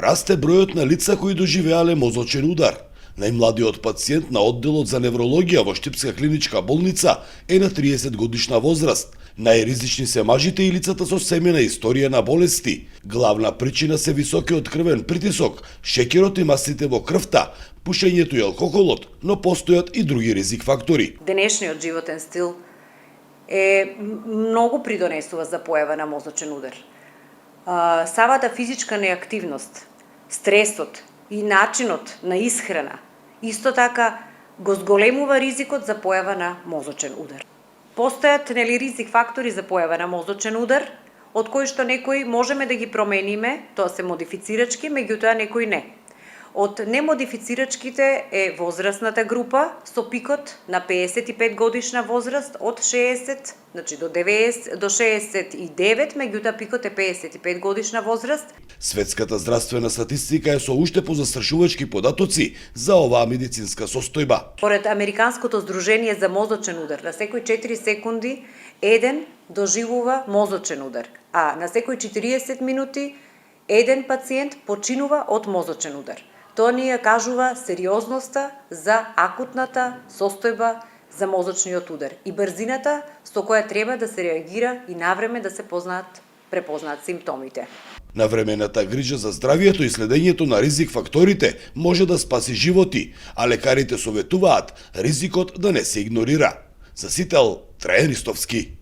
Расте бројот на лица кои доживеале мозочен удар. Најмладиот пациент на одделот за неврологија во Штипска клиничка болница е на 30 годишна возраст. Најризични се мажите и лицата со семејна историја на болести. Главна причина се високиот крвен притисок, шеќерот и масите во крвта, пушењето и алкохолот, но постојат и други ризик фактори. Денешниот животен стил многу придонесува за појава на мозочен удар. Самата физичка неактивност, стресот и начинот на исхрана исто така го зголемува ризикот за појава на мозочен удар. Постојат ризик фактори за појава на мозочен удар, од кои што некои можеме да ги промениме, тоа се модифицирачки, меѓутоа некои не. Од немодифицирачките е возрастната група со пикот на 55 годишна возраст од 60, значи до 69, меѓутоа пикот е 55 годишна возраст. Светската здравствена статистика е со уште позастрашувачки податоци за оваа медицинска состојба. Поред Американското здружение за мозочен удар, на секои 4 секунди еден доживува мозочен удар, а на секои 40 минути еден пациент починува од мозочен удар. Тоа ни ја кажува сериозноста за акутната состојба за мозочниот удар и брзината со која треба да се реагира и навреме да се препознаат симптомите. Навремената грижа за здравието и следењето на ризик факторите може да спаси животи, а лекарите советуваат ризикот да не се игнорира. За Сител, Трајан Ристовски.